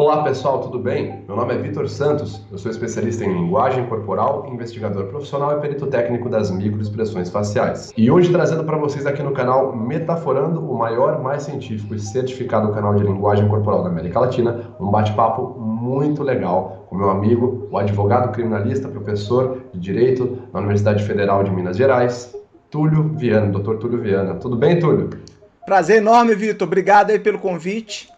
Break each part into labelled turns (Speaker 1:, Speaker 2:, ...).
Speaker 1: Olá pessoal, tudo bem? Meu nome é Vitor Santos, eu sou especialista em linguagem corporal, investigador profissional e perito técnico das microexpressões faciais. E hoje trazendo para vocês aqui no canal Metaforando, o maior, mais científico e certificado canal de linguagem corporal da América Latina, um bate-papo muito legal com meu amigo, o advogado criminalista, professor de Direito na Universidade Federal de Minas Gerais, Túlio Viana, Dr. Túlio Viana. Tudo bem, Túlio?
Speaker 2: Prazer enorme, Vitor. Obrigado aí pelo convite.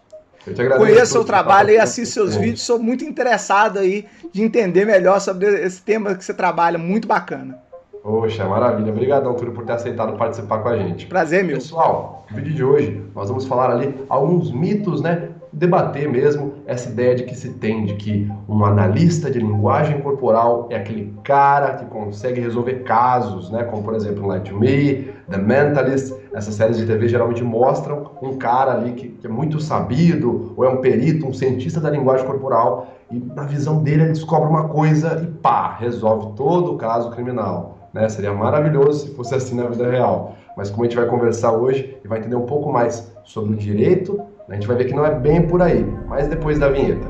Speaker 1: Eu te agradeço.
Speaker 2: Conheço o seu trabalho e assisto seus vídeos. Sou muito interessado aí de entender melhor sobre esse tema que você trabalha. Muito bacana.
Speaker 1: Poxa, maravilha. Obrigadão, Túlio, por ter aceitado participar com a gente.
Speaker 2: Prazer, meu.
Speaker 1: Pessoal, no vídeo de hoje nós vamos falar ali alguns mitos, né? Debater mesmo essa ideia de que se tem de que um analista de linguagem corporal é aquele cara que consegue resolver casos, né? Como, por exemplo, Lie to Me, The Mentalist. Essas séries de TV geralmente mostram um cara ali que é muito sabido, ou é um perito, um cientista da linguagem corporal, e na visão dele ele descobre uma coisa e pá, resolve todo o caso criminal. Né? Seria maravilhoso se fosse assim na vida real. Mas como a gente vai conversar hoje e vai entender um pouco mais sobre o direito, a gente vai ver que não é bem por aí, mas depois da vinheta.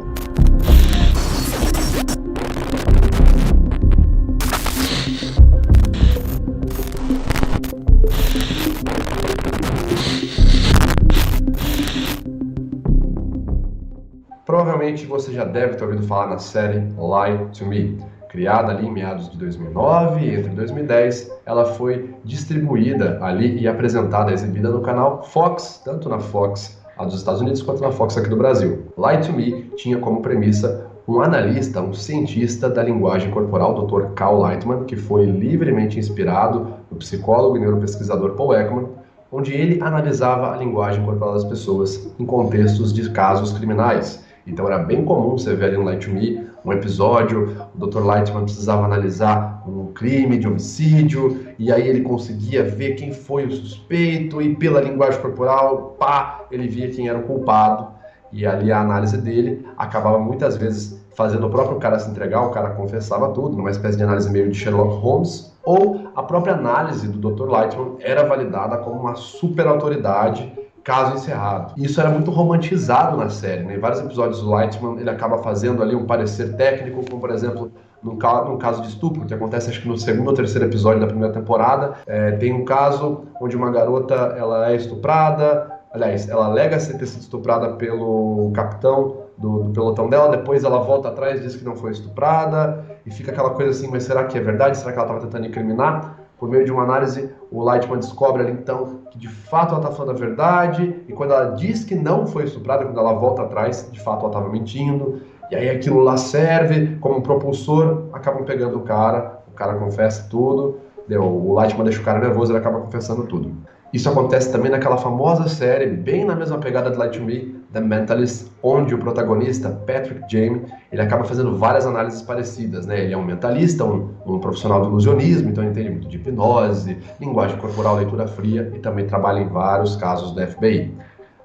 Speaker 1: Provavelmente você já deve ter ouvido falar na série Lie to Me. Criada ali em meados de 2009 e entre 2010, ela foi distribuída ali e apresentada, exibida no canal Fox, tanto na Fox a dos Estados Unidos quanto na Fox aqui do Brasil. Lie to Me tinha como premissa um analista, um cientista da linguagem corporal, Dr. Cal Lightman, que foi livremente inspirado no psicólogo e neuropesquisador Paul Ekman, onde ele analisava a linguagem corporal das pessoas em contextos de casos criminais. Então era bem comum você ver ali no Lie to Me um episódio, o Dr. Lightman precisava analisar um crime de homicídio, e aí ele conseguia ver quem foi o suspeito, e pela linguagem corporal, pá, ele via quem era o culpado, e ali a análise dele acabava muitas vezes fazendo o próprio cara se entregar, o cara confessava tudo, numa espécie de análise meio de Sherlock Holmes, ou a própria análise do Dr. Lightman era validada como uma super autoridade, caso encerrado. Isso era muito romantizado na série, né? Em vários episódios do Lightman ele acaba fazendo ali um parecer técnico, como por exemplo num caso de estupro, que acontece acho que no segundo ou terceiro episódio da primeira temporada. Tem um caso onde uma garota ela é estuprada, aliás, ela alega ter sido estuprada pelo capitão do pelotão dela, depois ela volta atrás e diz que não foi estuprada, e fica aquela coisa assim, mas será que é verdade? Será que ela estava tentando incriminar? Por meio de uma análise, o Lightman descobre ali então que de fato ela está falando a verdade, e quando ela diz que não foi estuprada, quando ela volta atrás, de fato ela estava mentindo, e aí aquilo lá serve como um propulsor, acabam pegando o cara confessa tudo, o Lightman deixa o cara nervoso, ele acaba confessando tudo. Isso acontece também naquela famosa série, bem na mesma pegada de Lie to Me, The Mentalist, onde o protagonista, Patrick Jamie, ele acaba fazendo várias análises parecidas, né? Ele é um mentalista, um profissional do ilusionismo, então ele entende muito de hipnose, linguagem corporal, leitura fria, e também trabalha em vários casos do FBI.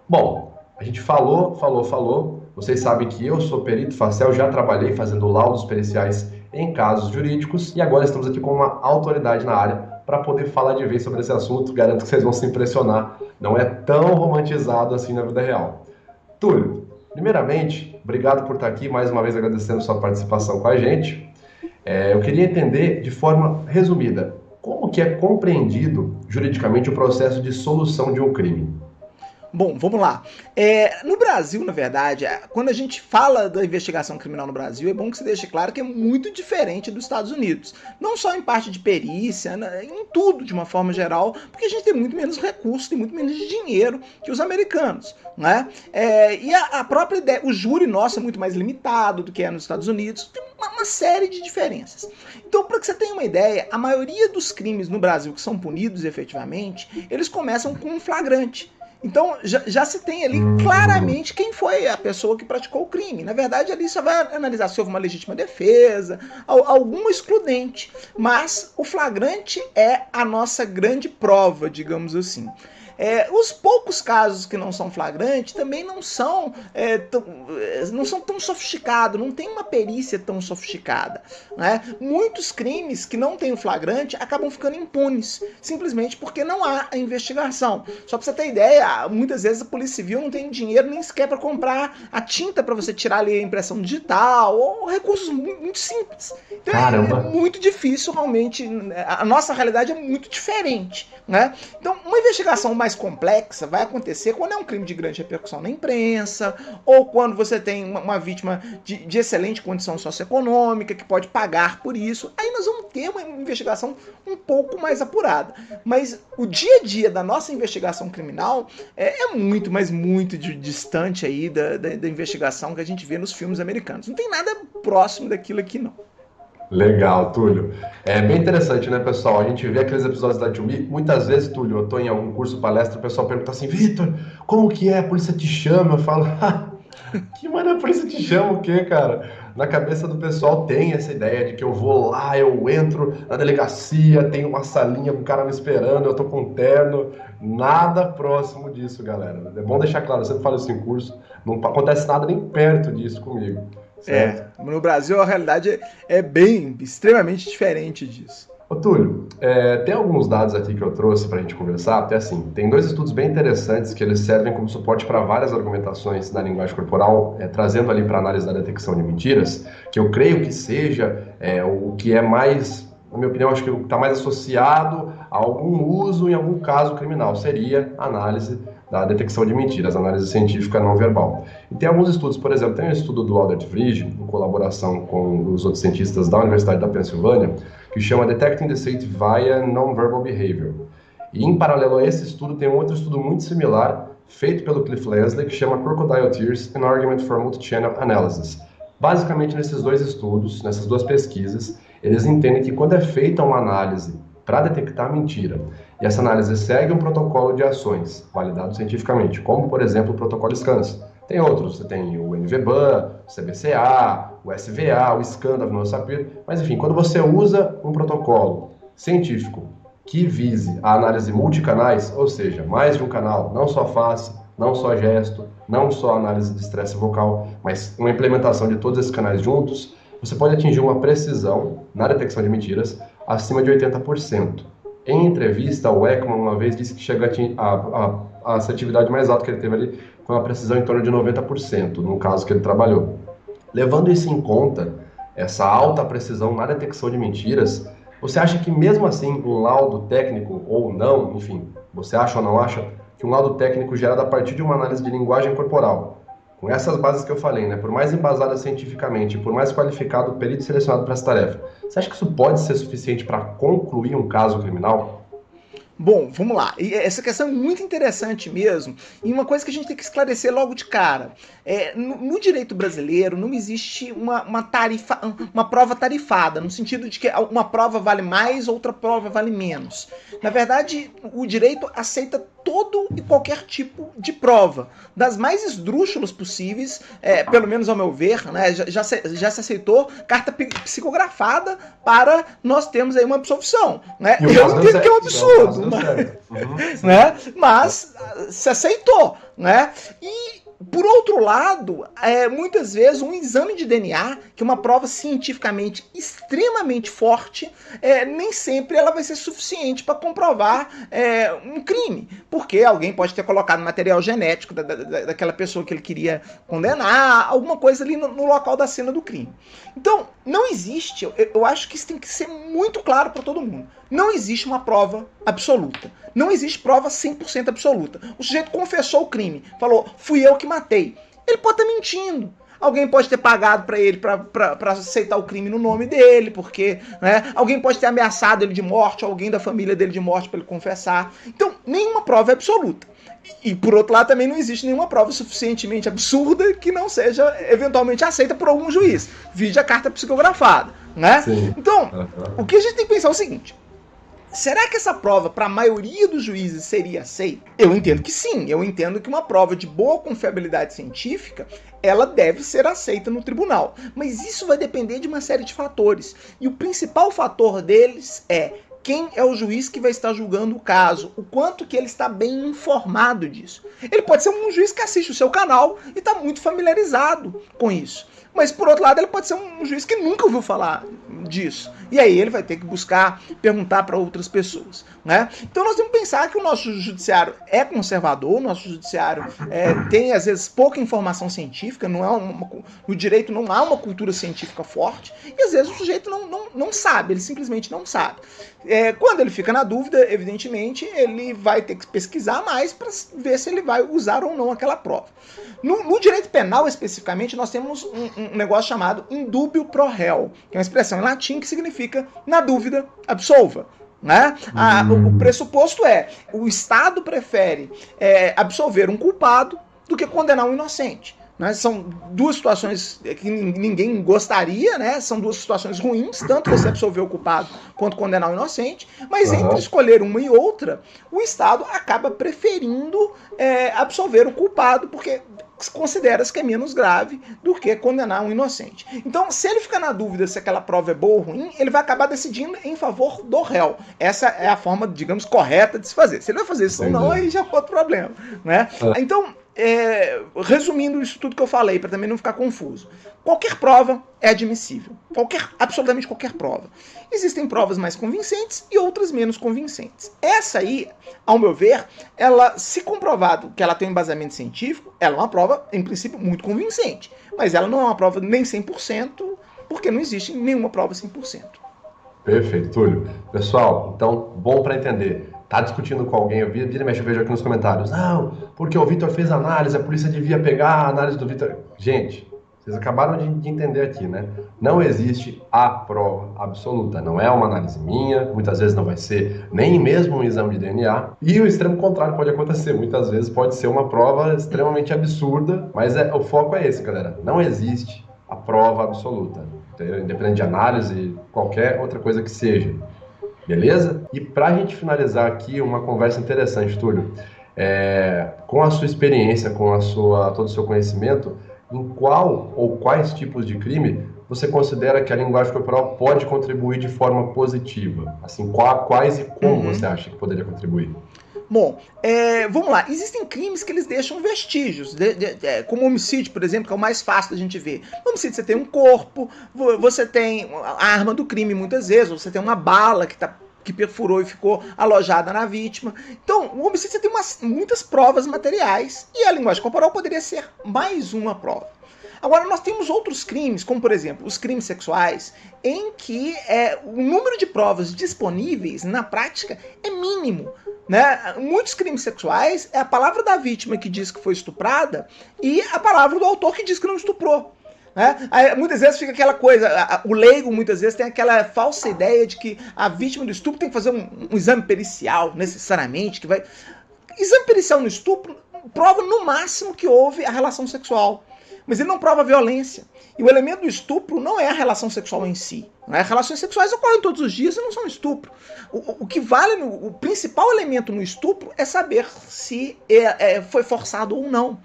Speaker 1: Bom, a gente falou, vocês sabem que eu sou perito facial, já trabalhei fazendo laudos periciais em casos jurídicos, e agora estamos aqui com uma autoridade na área, para poder falar de vez sobre esse assunto. Garanto que vocês vão se impressionar. Não é tão romantizado assim na vida real. Túlio, primeiramente, obrigado por estar aqui, mais uma vez agradecendo sua participação com a gente. Eu queria entender, de forma resumida, como que é compreendido juridicamente o processo de solução de um crime?
Speaker 2: Bom, vamos lá. No Brasil, na verdade, quando a gente fala da investigação criminal no Brasil, é bom que se deixe claro que é muito diferente dos Estados Unidos. Não só em parte de perícia, em tudo de uma forma geral, porque a gente tem muito menos recursos, tem muito menos dinheiro que os americanos, né? E a própria ideia, o júri nosso é muito mais limitado do que é nos Estados Unidos, tem uma série de diferenças. Então, para que você tenha uma ideia, a maioria dos crimes no Brasil que são punidos efetivamente, eles começam com um flagrante. Então, já se tem ali claramente quem foi a pessoa que praticou o crime. Na verdade, ali você vai analisar se houve uma legítima defesa, alguma excludente. Mas o flagrante é a nossa grande prova, digamos assim. Os poucos casos que não são flagrantes também não são tão sofisticados, não tem uma perícia tão sofisticada, né? Muitos crimes que não têm o flagrante acabam ficando impunes, simplesmente porque não há a investigação. Só para você ter ideia, muitas vezes a Polícia Civil não tem dinheiro nem sequer para comprar a tinta para você tirar ali a impressão digital, ou recursos muito simples. Então
Speaker 1: Caramba.
Speaker 2: é muito difícil, realmente, a nossa realidade é muito diferente, né? Então, uma investigação mais complexa vai acontecer quando é um crime de grande repercussão na imprensa, ou quando você tem uma vítima de excelente condição socioeconômica, que pode pagar por isso. Aí nós vamos ter uma investigação um pouco mais apurada. Mas o dia a dia da nossa investigação criminal é muito, mas muito distante aí da investigação que a gente vê nos filmes americanos. Não tem nada próximo daquilo aqui, não.
Speaker 1: Legal, Túlio. É bem interessante, né, pessoal? A gente vê aqueles episódios da Tumi. Muitas vezes, Túlio, eu tô em algum curso, palestra, o pessoal pergunta assim: Vitor, como que é? A polícia te chama? Eu falo: que mano, a polícia te chama o quê, cara? Na cabeça do pessoal tem essa ideia de que eu vou lá, eu entro na delegacia, tem uma salinha com o cara me esperando, eu tô com um terno. Nada próximo disso, galera. É bom deixar claro, eu sempre falo isso em curso, não acontece nada nem perto disso comigo. Certo?
Speaker 2: No Brasil a realidade é bem, extremamente diferente disso.
Speaker 1: Ô Túlio, tem alguns dados aqui que eu trouxe para a gente conversar, até assim, tem 2 estudos bem interessantes que eles servem como suporte para várias argumentações na linguagem corporal, trazendo ali para análise da detecção de mentiras, que eu creio que seja o que é mais, na minha opinião, acho que está mais associado a algum uso em algum caso criminal, seria a análise da detecção de mentiras, análise científica não verbal. E tem alguns estudos, por exemplo, tem um estudo do Albert Vrij, em colaboração com os outros cientistas da Universidade da Pensilvânia, que chama Detecting Deceit via Non-Verbal Behavior. E em paralelo a esse estudo, tem um outro estudo muito similar, feito pelo Cliff Leslie, que chama Crocodile Tears, an Argument for Multi-Channel Analysis. Basicamente, nesses 2 estudos, nessas 2 pesquisas, eles entendem que quando é feita uma análise para detectar mentira, e essa análise segue um protocolo de ações, validado cientificamente, como, por exemplo, o protocolo SCANS. Tem outros, você tem o NVBAN, o CBCA, o SVA, o SCAN da Sapir, mas enfim, quando você usa um protocolo científico que vise a análise multicanais, ou seja, mais de um canal, não só face, não só gesto, não só análise de estresse vocal, mas uma implementação de todos esses canais juntos, você pode atingir uma precisão na detecção de mentiras acima de 80%. Em entrevista, o Ekman uma vez disse que chega a assertividade mais alta que ele teve ali com uma precisão em torno de 90%, no caso que ele trabalhou. Levando isso em conta, essa alta precisão na detecção de mentiras, você acha que mesmo assim um laudo técnico ou não, enfim, você acha ou não acha que um laudo técnico gerado a partir de uma análise de linguagem corporal, com essas bases que eu falei, né, por mais embasada cientificamente, por mais qualificado o perito selecionado para essa tarefa, você acha que isso pode ser suficiente para concluir um caso criminal?
Speaker 2: Bom, vamos lá. E essa questão é muito interessante mesmo, e uma coisa que a gente tem que esclarecer logo de cara. No direito brasileiro não existe uma prova tarifada, no sentido de que uma prova vale mais, outra prova vale menos. Na verdade, o direito aceita todo e qualquer tipo de prova, das mais esdrúxulas possíveis, pelo menos ao meu ver, né, já se aceitou carta psicografada para nós termos aí uma absolvição. Né? Eu entendo que é um absurdo, mas se aceitou. Né? E por outro lado, muitas vezes um exame de DNA, que é uma prova cientificamente extremamente forte, nem sempre ela vai ser suficiente para comprovar um crime, porque alguém pode ter colocado material genético daquela pessoa que ele queria condenar, alguma coisa ali no local da cena do crime. Então, não existe, eu acho que isso tem que ser muito claro para todo mundo, não existe uma prova absoluta. Não existe prova 100% absoluta. O sujeito confessou o crime, falou, fui eu que matei. Ele pode estar mentindo. Alguém pode ter pagado para ele para aceitar o crime no nome dele, porque alguém pode ter ameaçado ele de morte, alguém da família dele de morte para ele confessar. Então, nenhuma prova é absoluta. E, por outro lado, também não existe nenhuma prova suficientemente absurda que não seja eventualmente aceita por algum juiz. Vide a carta psicografada. Né? Então, o que a gente tem que pensar é o seguinte. Será que essa prova, para a maioria dos juízes, seria aceita? Eu entendo que sim. Eu entendo que uma prova de boa confiabilidade científica, ela deve ser aceita no tribunal. Mas isso vai depender de uma série de fatores. E o principal fator deles é quem é o juiz que vai estar julgando o caso, o quanto que ele está bem informado disso. Ele pode ser um juiz que assiste o seu canal e está muito familiarizado com isso. Mas, por outro lado, ele pode ser um juiz que nunca ouviu falar disso. E aí ele vai ter que buscar perguntar para outras pessoas, né? Então nós temos que pensar que o nosso judiciário é conservador, o nosso judiciário tem, às vezes, pouca informação científica, no direito não há uma cultura científica forte, e às vezes o sujeito não sabe, ele simplesmente não sabe. Quando ele fica na dúvida, evidentemente, ele vai ter que pesquisar mais para ver se ele vai usar ou não aquela prova. No direito penal, especificamente, nós temos um negócio chamado indúbio pro réu, que é uma expressão em latim que significa, na dúvida, absolva. Né? O pressuposto o Estado prefere absolver um culpado do que condenar um inocente. Né? São duas situações que ninguém gostaria, né? São duas situações ruins, tanto você absolver o culpado quanto condenar o inocente, mas entre escolher uma e outra, o Estado acaba preferindo absolver o culpado, porque considera-se que é menos grave do que condenar um inocente. Então, se ele ficar na dúvida se aquela prova é boa ou ruim, ele vai acabar decidindo em favor do réu. Essa é a forma, digamos, correta de se fazer. Se ele vai fazer isso ou não, aí já é outro problema. Né? Então, resumindo isso tudo que eu falei, para também não ficar confuso, qualquer prova é admissível. Absolutamente qualquer prova. Existem provas mais convincentes e outras menos convincentes. Essa aí, ao meu ver, ela, se comprovado que ela tem um embasamento científico, ela é uma prova, em princípio, muito convincente. Mas ela não é uma prova nem 100%, porque não existe nenhuma prova 100%.
Speaker 1: Perfeito, Túlio. Pessoal, então, bom para entender. Tá discutindo com alguém, eu vejo aqui nos comentários. Não, porque o Vitor fez análise, a polícia devia pegar a análise do Vitor. Gente, vocês acabaram de entender aqui, né? Não existe a prova absoluta. Não é uma análise minha, muitas vezes não vai ser nem mesmo um exame de DNA. E o extremo contrário pode acontecer. Muitas vezes pode ser uma prova extremamente absurda, mas o foco é esse, galera. Não existe a prova absoluta. Independente de análise, qualquer outra coisa que seja. Beleza? E para a gente finalizar aqui uma conversa interessante, Túlio, com a sua experiência, com todo o seu conhecimento, em qual ou quais tipos de crime você considera que a linguagem corporal pode contribuir de forma positiva? Assim, quais e como você acha que poderia contribuir?
Speaker 2: Bom, vamos lá. Existem crimes que eles deixam vestígios, como o homicídio, por exemplo, que é o mais fácil da gente ver. No homicídio você tem um corpo, você tem a arma do crime muitas vezes, você tem uma bala que perfurou e ficou alojada na vítima. Então, o homicídio você tem muitas provas materiais e a linguagem corporal poderia ser mais uma prova. Agora, nós temos outros crimes, como, por exemplo, os crimes sexuais, em que o número de provas disponíveis, na prática, é mínimo. Né? Muitos crimes sexuais é a palavra da vítima que diz que foi estuprada e a palavra do autor que diz que não estuprou. Né? Aí, muitas vezes fica aquela coisa, o leigo muitas vezes tem aquela falsa ideia de que a vítima do estupro tem que fazer um exame pericial, necessariamente, que vai... Exame pericial no estupro prova no máximo que houve a relação sexual, mas ele não prova a violência. E o elemento do estupro não é a relação sexual em si. Né? Relações sexuais ocorrem todos os dias e não são estupro. O que vale, o principal elemento no estupro é saber se foi forçado ou não.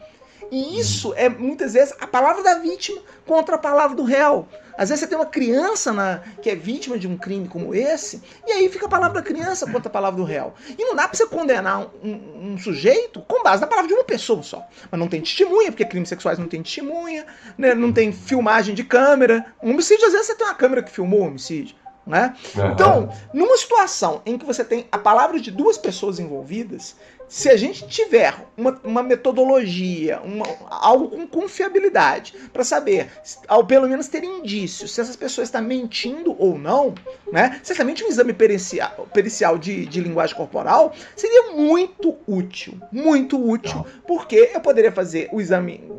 Speaker 2: E isso é, muitas vezes, a palavra da vítima contra a palavra do réu. Às vezes você tem uma criança que é vítima de um crime como esse, e aí fica a palavra da criança contra a palavra do réu. E não dá pra você condenar um sujeito com base na palavra de uma pessoa só. Mas não tem testemunha, porque crimes sexuais não tem testemunha, né? Não tem filmagem de câmera. Um homicídio, às vezes, você tem uma câmera que filmou o homicídio. Né? Então, numa situação em que você tem a palavra de duas pessoas envolvidas, se a gente tiver uma metodologia, algo com confiabilidade, para saber, ao pelo menos ter indícios, se essas pessoas estão mentindo ou não, né? Certamente um exame pericial de linguagem corporal seria muito útil, porque eu poderia fazer o exame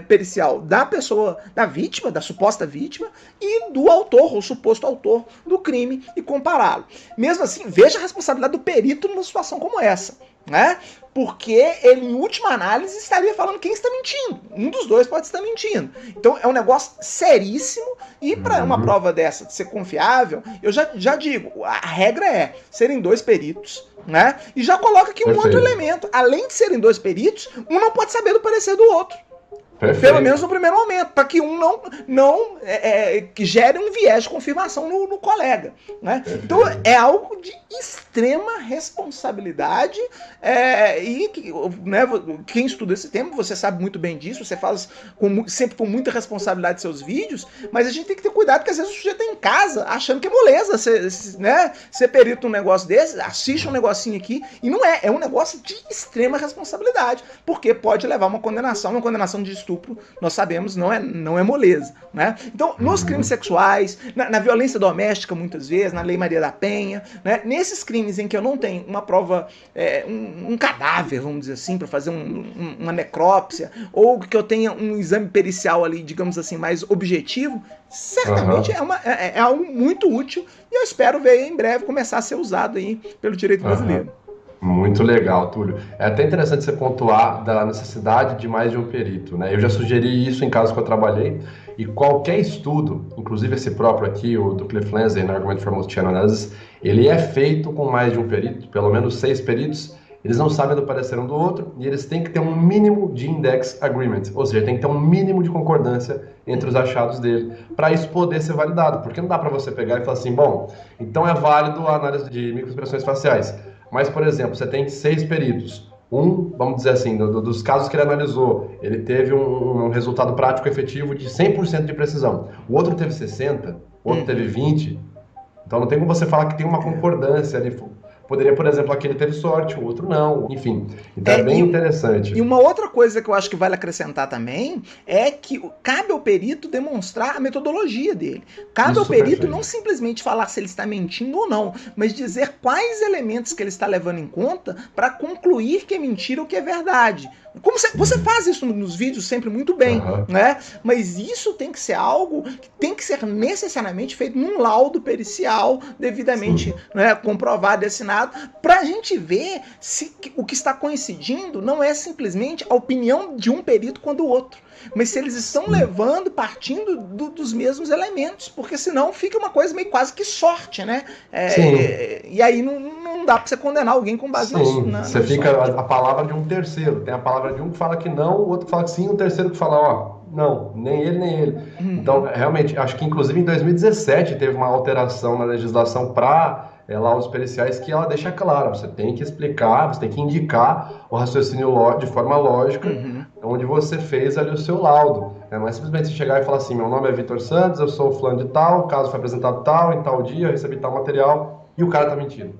Speaker 2: pericial da pessoa, da vítima, da suposta vítima, e do autor, ou suposto autor do crime, e compará-lo. Mesmo assim, veja a responsabilidade do perito numa situação como essa. Né? Porque ele, em última análise, estaria falando quem está mentindo. Um dos dois pode estar mentindo. Então é um negócio seríssimo, e para uma prova dessa de ser confiável, eu já digo, a regra é serem dois peritos, né? E já coloca aqui um outro elemento. Além de serem dois peritos, um não pode saber do parecer do outro.
Speaker 1: Perfeito.
Speaker 2: Pelo menos no primeiro momento, para que um não que gere um viés de confirmação no colega. Né? Então é algo de extrema responsabilidade né, quem estuda esse tema, você sabe muito bem disso, você faz sempre com muita responsabilidade seus vídeos, mas a gente tem que ter cuidado, porque às vezes o sujeito tá em casa achando que é moleza, você perita um negócio desse, assiste um negocinho aqui, e não é um negócio de extrema responsabilidade, porque pode levar a uma condenação de estupro, nós sabemos, não é moleza. Né? Então, nos crimes sexuais, na violência doméstica, muitas vezes, na Lei Maria da Penha, né? Nesses crimes em que eu não tenho uma prova, um cadáver, vamos dizer assim, para fazer uma necrópsia, ou que eu tenha um exame pericial ali, digamos assim, mais objetivo, certamente é algo muito útil, e eu espero ver em breve começar a ser usado aí pelo direito brasileiro.
Speaker 1: Muito legal, Túlio. É até interessante você pontuar da necessidade de mais de um perito, né? Eu já sugeri isso em casos que eu trabalhei, e qualquer estudo, inclusive esse próprio aqui, o do Cliff Lindsay, no Argument for Multi-Channel Analysis, ele é feito com mais de um perito, pelo menos 6 peritos. Eles não sabem do parecer um do outro, e eles têm que ter um mínimo de index agreement, ou seja, tem que ter um mínimo de concordância entre os achados dele, para isso poder ser validado, porque não dá para você pegar e falar assim, bom, então é válido a análise de microexpressões faciais. Mas, por exemplo, você tem 6 peritos. Vamos dizer assim, dos casos que ele analisou, ele teve um resultado prático efetivo de 100% de precisão. O outro teve 60%, o outro teve 20%. Então não tem como você falar que tem uma concordância ali. Poderia, por exemplo, aquele teve sorte, o outro não, enfim. Então é bem interessante.
Speaker 2: E uma outra coisa que eu acho que vale acrescentar também é que cabe ao perito demonstrar a metodologia dele. Cabe ao perito não simplesmente falar se ele está mentindo ou não, mas dizer quais elementos que ele está levando em conta para concluir que é mentira ou que é verdade. Como você faz isso nos vídeos sempre muito bem, né? Mas isso tem que ser algo que tem que ser necessariamente feito num laudo pericial devidamente, né, comprovado e assinado, para a gente ver se o que está coincidindo não é simplesmente a opinião de um perito com a do outro, mas se eles estão partindo dos mesmos elementos, porque senão fica uma coisa meio quase que sorte, né? E aí não dá para você condenar alguém com base nisso.
Speaker 1: Você fica a palavra de um terceiro, tem a palavra de um que fala que não, o outro que fala que sim, o terceiro que fala, ó, não, nem ele, nem ele. Então, realmente, acho que inclusive em 2017 teve uma alteração na legislação para laudos periciais que ela deixa claro, você tem que explicar, você tem que indicar o raciocínio de forma lógica, onde você fez ali o seu laudo. Não é simplesmente você chegar e falar assim, meu nome é Vitor Santos, eu sou fulano de tal, o caso foi apresentado tal, em tal dia, eu recebi tal material, e o cara tá mentindo.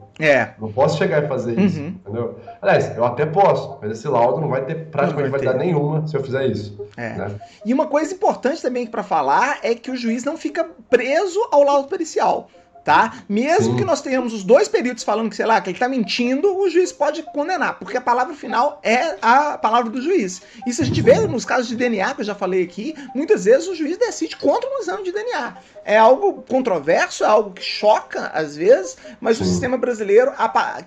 Speaker 1: Não posso chegar e fazer isso, entendeu? Aliás, eu até posso, mas esse laudo não vai ter praticamente validade nenhuma se eu fizer isso. Né?
Speaker 2: E uma coisa importante também para falar é que o juiz não fica preso ao laudo pericial. Tá? Mesmo que nós tenhamos os 2 peritos falando que, sei lá, que ele está mentindo, o juiz pode condenar, porque a palavra final é a palavra do juiz. Isso a gente vê nos casos de DNA, que eu já falei aqui, muitas vezes o juiz decide contra um exame de DNA. É algo controverso, é algo que choca às vezes, mas o sistema brasileiro,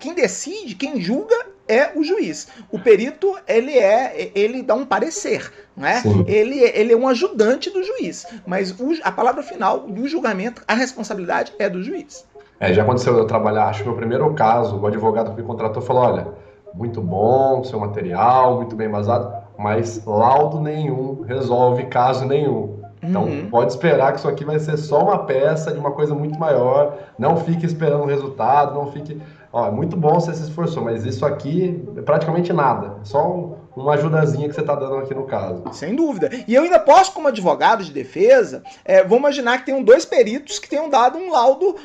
Speaker 2: quem decide, quem julga é o juiz. O perito, ele dá um parecer, né? Ele é um ajudante do juiz, mas a palavra final do julgamento, a responsabilidade é do juiz.
Speaker 1: Já aconteceu eu trabalhar, acho que meu primeiro caso, o advogado que me contratou falou, olha, muito bom seu material, muito bem embasado, mas laudo nenhum resolve caso nenhum. Então, pode esperar que isso aqui vai ser só uma peça de uma coisa muito maior, não fique esperando o resultado, não fique... Ó, é muito bom você se esforçou, mas isso aqui é praticamente nada, é só uma ajudazinha que você está dando aqui no caso.
Speaker 2: Sem dúvida. E eu ainda posso, como advogado de defesa, vou imaginar que tenham 2 peritos que tenham dado um laudo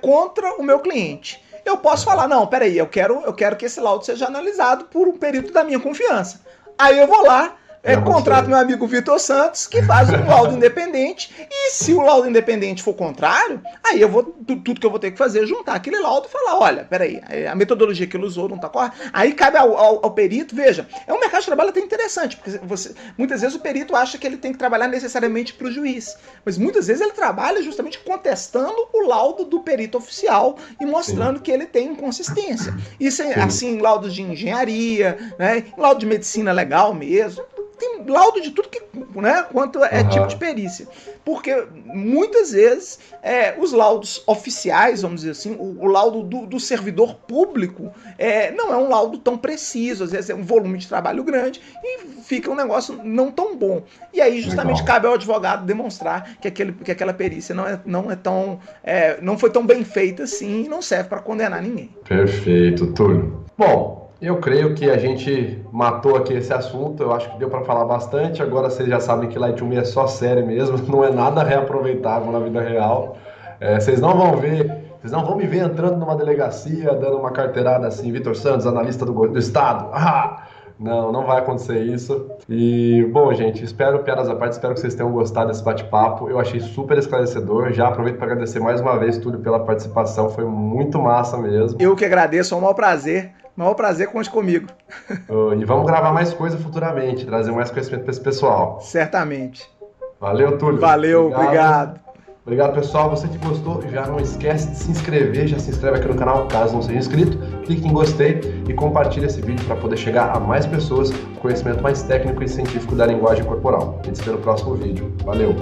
Speaker 2: contra o meu cliente. Eu posso falar, não, peraí, eu quero que esse laudo seja analisado por um perito da minha confiança. Aí eu vou lá, contrato meu amigo Vitor Santos, que faz um laudo independente, e se o laudo independente for contrário, aí tudo que eu vou ter que fazer é juntar aquele laudo e falar, olha, peraí, a metodologia que ele usou não está correta. Aí cabe ao perito, veja, é um mercado de trabalho até interessante, porque muitas vezes o perito acha que ele tem que trabalhar necessariamente para o juiz, mas muitas vezes ele trabalha justamente contestando o laudo do perito oficial e mostrando que ele tem inconsistência. Isso é assim em laudos de engenharia, né, em laudo de medicina legal mesmo. Tem laudo de tudo que, né, quanto é tipo de perícia. Porque muitas vezes os laudos oficiais, vamos dizer assim, o laudo do servidor público não é um laudo tão preciso, às vezes é um volume de trabalho grande e fica um negócio não tão bom. E aí justamente cabe ao advogado demonstrar que aquela perícia não foi tão bem feita assim e não serve para condenar ninguém.
Speaker 1: Perfeito, Túlio. Bom, eu creio que a gente matou aqui esse assunto, eu acho que deu para falar bastante. Agora vocês já sabem que Light 1 é só série mesmo, não é nada reaproveitável na vida real. Vocês não vão me ver entrando numa delegacia, dando uma carteirada assim, Vitor Santos, analista do Estado. Não vai acontecer isso. E, bom, gente, piadas à parte, espero que vocês tenham gostado desse bate-papo. Eu achei super esclarecedor. Já aproveito para agradecer mais uma vez, Túlio, pela participação. Foi muito massa mesmo.
Speaker 2: Eu que agradeço, é um maior prazer. Maior prazer, conte comigo.
Speaker 1: E vamos gravar mais coisa futuramente, trazer mais conhecimento para esse pessoal.
Speaker 2: Certamente.
Speaker 1: Valeu, Túlio.
Speaker 2: Valeu, obrigado.
Speaker 1: Obrigado, pessoal. Você que gostou, já não esquece de se inscrever. Já se inscreve aqui no canal, caso não seja inscrito. Clique em gostei e compartilhe esse vídeo para poder chegar a mais pessoas com conhecimento mais técnico e científico da linguagem corporal. A gente se vê no próximo vídeo. Valeu!